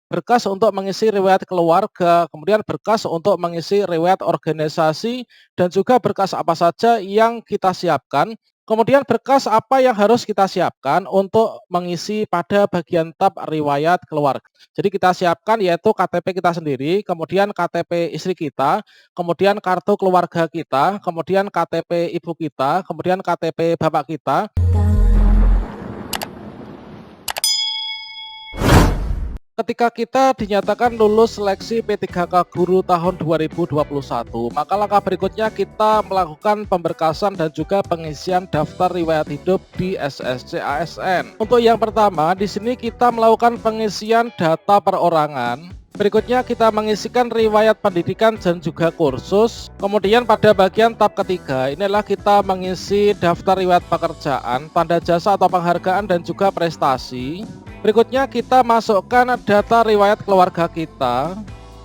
berkas untuk mengisi riwayat keluarga, kemudian berkas untuk mengisi riwayat organisasi, dan juga berkas apa saja yang kita siapkan. Kemudian berkas apa yang harus kita siapkan untuk mengisi pada bagian tab riwayat keluarga. Jadi kita siapkan yaitu KTP kita sendiri, kemudian KTP istri kita, kemudian kartu keluarga kita, kemudian KTP ibu kita, kemudian KTP bapak kita. Ketika kita dinyatakan lulus seleksi P3K Guru tahun 2021, maka langkah berikutnya kita melakukan pemberkasan dan juga pengisian daftar riwayat hidup di SSC ASN. Untuk yang pertama, di sini kita melakukan pengisian data perorangan. Berikutnya kita mengisikan riwayat pendidikan dan juga kursus. Kemudian pada bagian tab ketiga, inilah kita mengisi daftar riwayat pekerjaan, tanda jasa atau penghargaan dan juga prestasi. Berikutnya kita masukkan data riwayat keluarga kita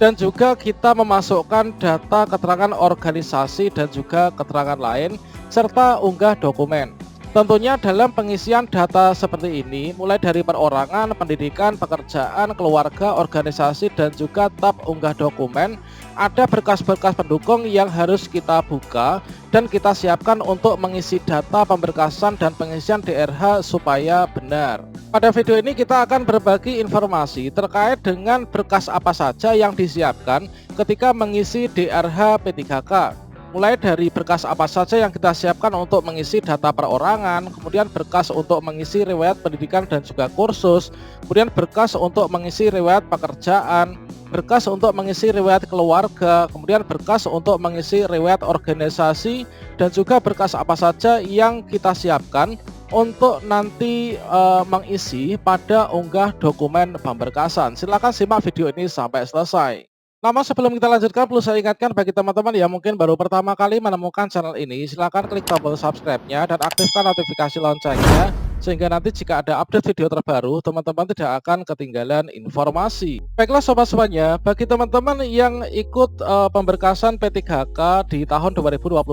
dan juga kita memasukkan data keterangan organisasi dan juga keterangan lain serta unggah dokumen. Tentunya dalam pengisian data seperti ini mulai dari perorangan, pendidikan, pekerjaan, keluarga, organisasi dan juga tab unggah dokumen, ada berkas-berkas pendukung yang harus kita buka dan kita siapkan untuk mengisi data pemberkasan dan pengisian DRH supaya benar. Pada video ini kita akan berbagi informasi terkait dengan berkas apa saja yang disiapkan ketika mengisi DRH P3K. Mulai dari berkas apa saja yang kita siapkan untuk mengisi data perorangan, kemudian berkas untuk mengisi riwayat pendidikan dan juga kursus, kemudian berkas untuk mengisi riwayat pekerjaan, berkas untuk mengisi riwayat keluarga, kemudian berkas untuk mengisi riwayat organisasi, dan juga berkas apa saja yang kita siapkan untuk nanti mengisi pada unggah dokumen pemberkasan. Silakan simak video ini sampai selesai. Namun sebelum kita lanjutkan, perlu saya ingatkan bagi teman-teman yang mungkin baru pertama kali menemukan channel ini, silakan klik tombol subscribe-nya dan aktifkan notifikasi loncengnya, sehingga nanti jika ada update video terbaru, teman-teman tidak akan ketinggalan informasi. Baiklah sobat semuanya, bagi teman-teman yang ikut pemberkasan P3K di tahun 2021,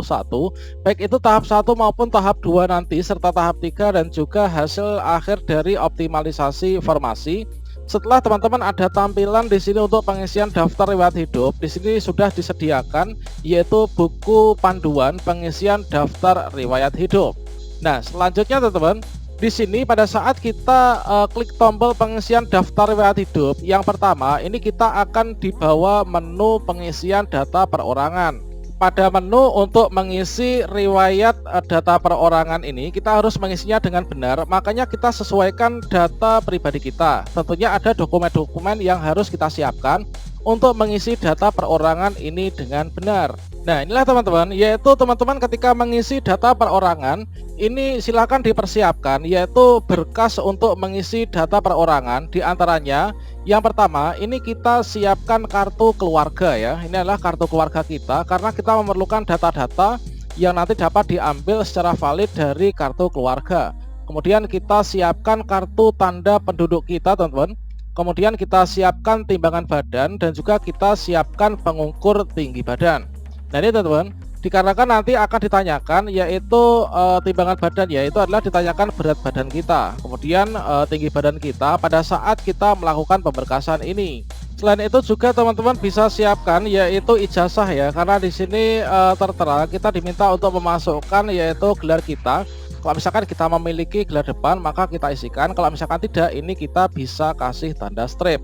baik itu tahap 1 maupun tahap 2 nanti, serta tahap 3 dan juga hasil akhir dari optimalisasi formasi. Setelah teman-teman ada tampilan di sini untuk pengisian daftar riwayat hidup, di sini sudah disediakan yaitu buku panduan pengisian daftar riwayat hidup. Nah, selanjutnya teman-teman, di sini pada saat kita klik tombol pengisian daftar riwayat hidup, yang pertama ini kita akan dibawa menu pengisian data perorangan. Pada menu untuk mengisi riwayat data perorangan ini kita harus mengisinya dengan benar, makanya kita sesuaikan data pribadi kita. Tentunya ada dokumen-dokumen yang harus kita siapkan untuk mengisi data perorangan ini dengan benar. Nah, inilah teman-teman, yaitu teman-teman ketika mengisi data perorangan ini silakan dipersiapkan yaitu berkas untuk mengisi data perorangan. Di antaranya yang pertama ini kita siapkan kartu keluarga ya. Ini adalah kartu keluarga kita karena kita memerlukan data-data yang nanti dapat diambil secara valid dari kartu keluarga. Kemudian kita siapkan kartu tanda penduduk kita teman-teman. Kemudian kita siapkan timbangan badan dan juga kita siapkan pengukur tinggi badan. Nah ini teman-teman, dikarenakan nanti akan ditanyakan yaitu timbangan badan, yaitu adalah ditanyakan berat badan kita, kemudian tinggi badan kita pada saat kita melakukan pemberkasan ini. Selain itu juga teman-teman bisa siapkan yaitu ijazah ya, karena di sini tertera kita diminta untuk memasukkan yaitu gelar kita. Kalau misalkan kita memiliki gelar depan maka kita isikan, kalau misalkan tidak ini kita bisa kasih tanda strip.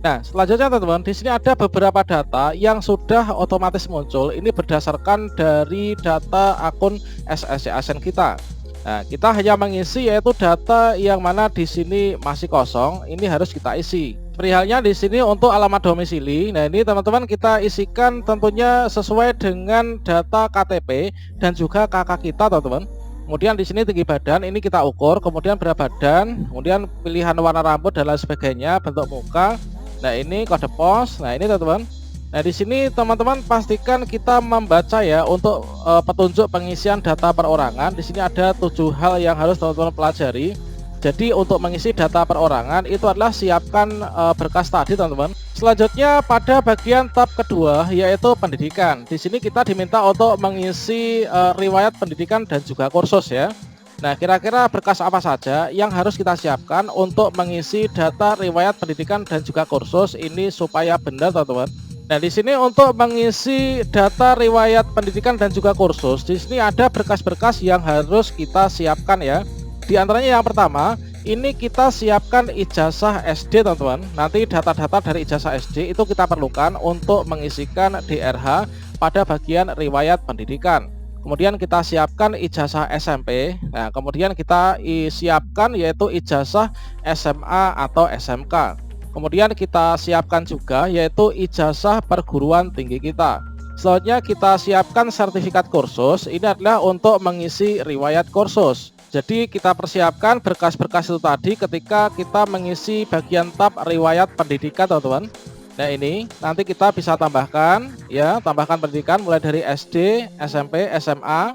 Nah, selanjutnya teman-teman, di sini ada beberapa data yang sudah otomatis muncul. Ini berdasarkan dari data akun SSC ASN kita. Nah, kita hanya mengisi yaitu data yang mana di sini masih kosong. Ini harus kita isi. Perihalnya di sini untuk alamat domisili. Nah, ini teman-teman kita isikan tentunya sesuai dengan data KTP dan juga KK kita, teman-teman. Kemudian di sini tinggi badan ini kita ukur, kemudian berat badan, kemudian pilihan warna rambut dan lain sebagainya, bentuk muka. Nah ini kode pos. Nah ini teman-teman. Nah di sini teman-teman pastikan kita membaca ya untuk petunjuk pengisian data perorangan. Di sini ada 7 hal yang harus teman-teman pelajari. Jadi untuk mengisi data perorangan itu adalah siapkan berkas tadi teman-teman. Selanjutnya pada bagian tab kedua yaitu pendidikan. Di sini kita diminta untuk mengisi riwayat pendidikan dan juga kursus ya. Nah, kira-kira berkas apa saja yang harus kita siapkan untuk mengisi data riwayat pendidikan dan juga kursus ini supaya benar, teman-teman. Nah, di sini untuk mengisi data riwayat pendidikan dan juga kursus, di sini ada berkas-berkas yang harus kita siapkan ya. Di antaranya yang pertama, ini kita siapkan ijazah SD, teman-teman. Nanti data-data dari ijazah SD itu kita perlukan untuk mengisikan DRH pada bagian riwayat pendidikan. Kemudian kita siapkan ijazah SMP. Nah, kemudian kita siapkan yaitu ijazah SMA atau SMK. Kemudian kita siapkan juga yaitu ijazah perguruan tinggi kita. Selanjutnya kita siapkan sertifikat kursus. Ini adalah untuk mengisi riwayat kursus. Jadi kita persiapkan berkas-berkas itu tadi ketika kita mengisi bagian tab riwayat pendidikan, teman-teman. Nah, ini nanti kita bisa tambahkan ya, tambahkan pendidikan mulai dari SD, SMP, SMA.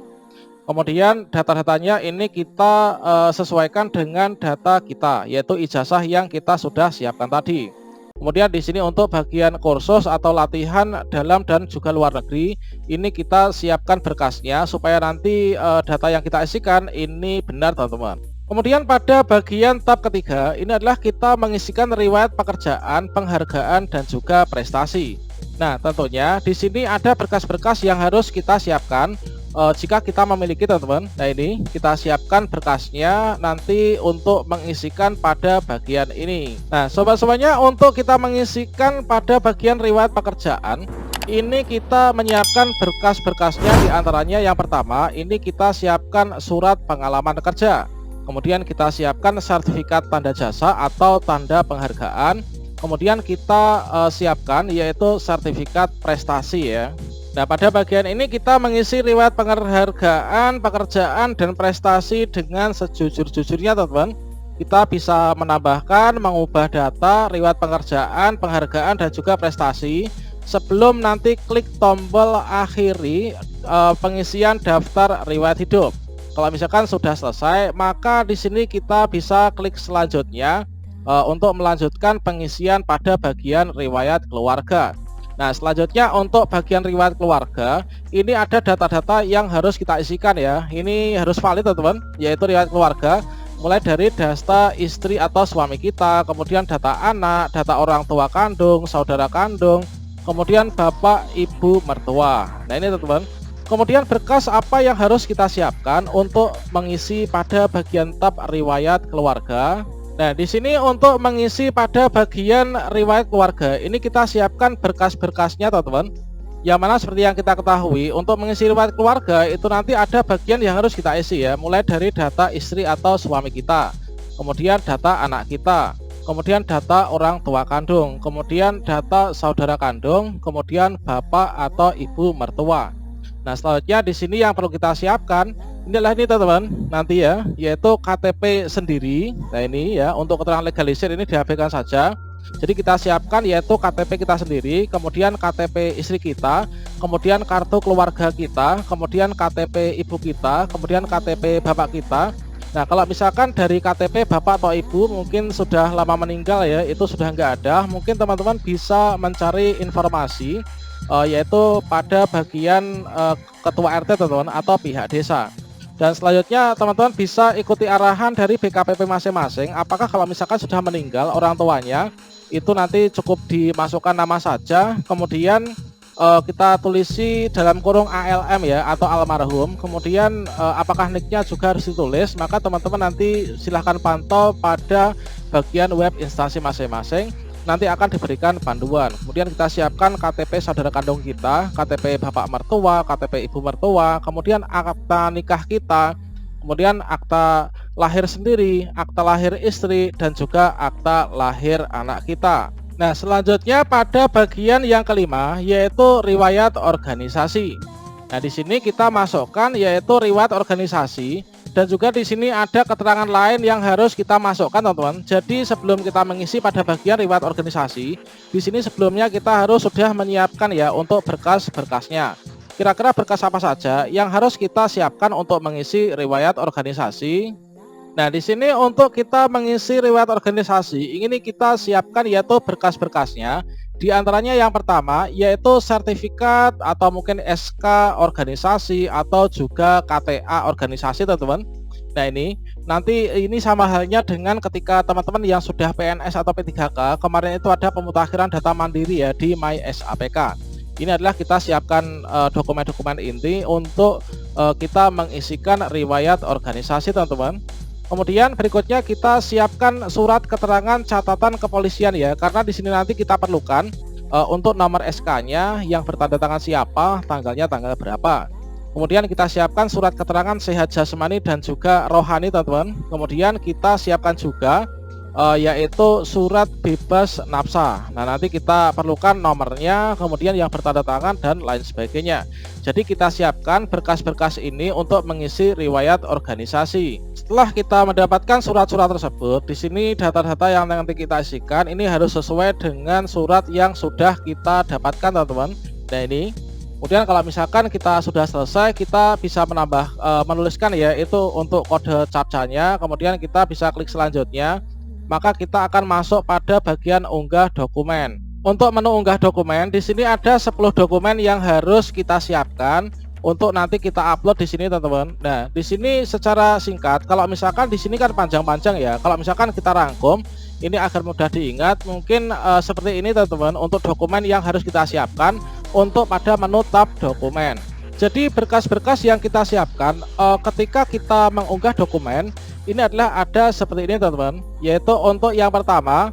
Kemudian data-datanya ini kita sesuaikan dengan data kita, yaitu ijazah yang kita sudah siapkan tadi. Kemudian di sini untuk bagian kursus atau latihan dalam dan juga luar negeri, ini kita siapkan berkasnya supaya nanti data yang kita isikan ini benar, teman-teman. Kemudian pada bagian tab ketiga, ini adalah kita mengisikan riwayat pekerjaan, penghargaan, dan juga prestasi. Nah, tentunya di sini ada berkas-berkas yang harus kita siapkan jika kita memiliki, teman-teman. Nah, ini kita siapkan berkasnya nanti untuk mengisikan pada bagian ini. Nah, sobat-sobatnya, untuk kita mengisikan pada bagian riwayat pekerjaan, ini kita menyiapkan berkas-berkasnya. Di antaranya yang pertama, ini kita siapkan surat pengalaman kerja. Kemudian kita siapkan sertifikat tanda jasa atau tanda penghargaan. Kemudian kita siapkan yaitu sertifikat prestasi ya. Nah, pada bagian ini kita mengisi riwayat penghargaan, pekerjaan, dan prestasi dengan sejujur-jujurnya, teman-teman. Kita bisa menambahkan, mengubah data, riwayat pekerjaan, penghargaan, dan juga prestasi sebelum nanti klik tombol akhiri pengisian daftar riwayat hidup. Kalau misalkan sudah selesai, maka di sini kita bisa klik selanjutnya untuk melanjutkan pengisian pada bagian riwayat keluarga. Nah, selanjutnya untuk bagian riwayat keluarga, ini ada data-data yang harus kita isikan ya. Ini harus valid, teman-teman, yaitu riwayat keluarga mulai dari data istri atau suami kita, kemudian data anak, data orang tua kandung, saudara kandung, kemudian bapak ibu mertua. Nah, ini, teman-teman. Kemudian berkas apa yang harus kita siapkan untuk mengisi pada bagian tab riwayat keluarga. Nah, di sini untuk mengisi pada bagian riwayat keluarga, ini kita siapkan berkas-berkasnya, teman-teman. Yang mana seperti yang kita ketahui, untuk mengisi riwayat keluarga itu nanti ada bagian yang harus kita isi ya, mulai dari data istri atau suami kita, kemudian data anak kita, kemudian data orang tua kandung, kemudian data saudara kandung, kemudian bapak atau ibu mertua. Nah, selanjutnya di sini yang perlu kita siapkan inilah ini, teman-teman, nanti ya, yaitu KTP sendiri. Nah, ini ya, untuk keterangan legalisir ini diabaikan saja. Jadi kita siapkan yaitu KTP kita sendiri, kemudian KTP istri kita, kemudian kartu keluarga kita, kemudian KTP ibu kita, kemudian KTP bapak kita. Nah, kalau misalkan dari KTP bapak atau ibu mungkin sudah lama meninggal ya, itu sudah nggak ada, mungkin teman-teman bisa mencari informasi yaitu pada bagian ketua RT, teman-teman, atau pihak desa. Dan selanjutnya teman-teman bisa ikuti arahan dari BKPP masing-masing. Apakah kalau misalkan sudah meninggal orang tuanya, itu nanti cukup dimasukkan nama saja, kemudian kita tulisi dalam kurung ALM ya, atau almarhum. Kemudian apakah nicknya juga harus ditulis, maka teman-teman nanti silahkan pantau pada bagian web instansi masing-masing, nanti akan diberikan panduan. Kemudian kita siapkan KTP saudara kandung kita, KTP bapak mertua, KTP ibu mertua, kemudian akta nikah kita, kemudian akta lahir sendiri, akta lahir istri, dan juga akta lahir anak kita. Nah, selanjutnya pada bagian yang kelima yaitu riwayat organisasi. Nah, di sini kita masukkan yaitu riwayat organisasi. Dan juga di sini ada keterangan lain yang harus kita masukkan, teman-teman. Jadi sebelum kita mengisi pada bagian riwayat organisasi, di sini sebelumnya kita harus sudah menyiapkan ya untuk berkas-berkasnya. Kira-kira berkas apa saja yang harus kita siapkan untuk mengisi riwayat organisasi? Nah, di sini untuk kita mengisi riwayat organisasi, ini kita siapkan yaitu berkas-berkasnya. Di antaranya yang pertama yaitu sertifikat atau mungkin SK organisasi atau juga KTA organisasi, teman-teman. Nah ini sama halnya dengan ketika teman-teman yang sudah PNS atau P3K kemarin itu ada pemutakhiran data mandiri ya di MySAPK. Ini adalah kita siapkan dokumen-dokumen inti untuk kita mengisikan riwayat organisasi teman-teman. Kemudian berikutnya kita siapkan surat keterangan catatan kepolisian ya, karena di sini nanti kita perlukan untuk nomor SK-nya yang bertanda tangan siapa, tanggalnya tanggal berapa. Kemudian kita siapkan surat keterangan sehat jasmani dan juga rohani teman-teman. Kemudian kita siapkan juga yaitu surat bebas nafsa. Nah nanti kita perlukan nomornya, kemudian yang bertanda tangan dan lain sebagainya. Jadi kita siapkan berkas-berkas ini untuk mengisi riwayat organisasi. Setelah kita mendapatkan surat-surat tersebut, di sini data-data yang nanti kita isikan ini harus sesuai dengan surat yang sudah kita dapatkan teman-teman. Nah ini kemudian kalau misalkan kita sudah selesai, kita bisa menambah menuliskan ya itu untuk kode captcha-nya. Kemudian kita bisa klik selanjutnya. Maka kita akan masuk pada bagian unggah dokumen. Untuk menu unggah dokumen, di sini ada 10 dokumen yang harus kita siapkan untuk nanti kita upload di sini teman-teman. Nah, di sini secara singkat, kalau misalkan di sini kan panjang-panjang ya. Kalau misalkan kita rangkum, ini agar mudah diingat, mungkin seperti ini teman-teman untuk dokumen yang harus kita siapkan untuk pada menu tab dokumen. Jadi berkas-berkas yang kita siapkan ketika kita mengunggah dokumen ini adalah ada seperti ini teman-teman, yaitu untuk yang pertama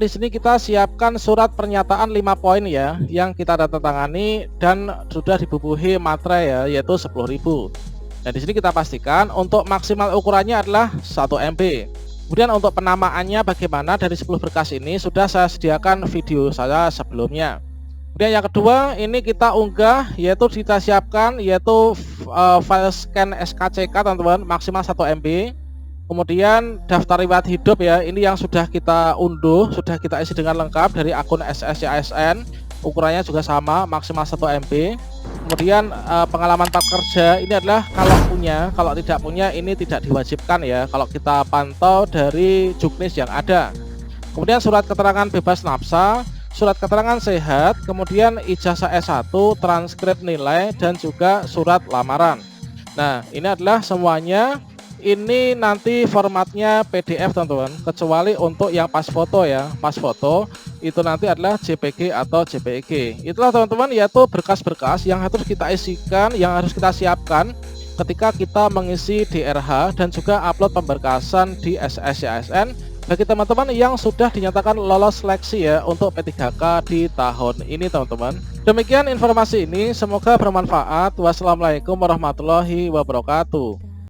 di sini kita siapkan surat pernyataan 5 poin ya yang kita tangani dan sudah dibubuhi materai ya, yaitu 10.000. Nah di sini kita pastikan untuk maksimal ukurannya adalah 1 MB. Kemudian untuk penamaannya bagaimana dari 10 berkas ini sudah saya sediakan video saya sebelumnya. Kemudian yang kedua ini kita unggah, yaitu kita siapkan yaitu file scan SKCK teman-teman, maksimal 1 MB. Kemudian daftar riwayat hidup ya, ini yang sudah kita unduh, sudah kita isi dengan lengkap dari akun SSCASN, ukurannya juga sama, maksimal 1 MB. Kemudian pengalaman prakerja ini adalah kalau punya, kalau tidak punya ini tidak diwajibkan ya, kalau kita pantau dari juknis yang ada. Kemudian surat keterangan bebas nafsa, surat keterangan sehat, kemudian ijazah S1, transkrip nilai, dan juga surat lamaran. Nah ini adalah semuanya, ini nanti formatnya PDF teman-teman, kecuali untuk yang pas foto ya, pas foto itu nanti adalah JPG atau JPEG. Itulah teman-teman yaitu berkas-berkas yang harus kita isikan, yang harus kita siapkan ketika kita mengisi DRH dan juga upload pemberkasan di SSCASN bagi teman-teman yang sudah dinyatakan lolos seleksi ya untuk P3K di tahun ini teman-teman. Demikian informasi ini, semoga bermanfaat. Wassalamualaikum warahmatullahi wabarakatuh.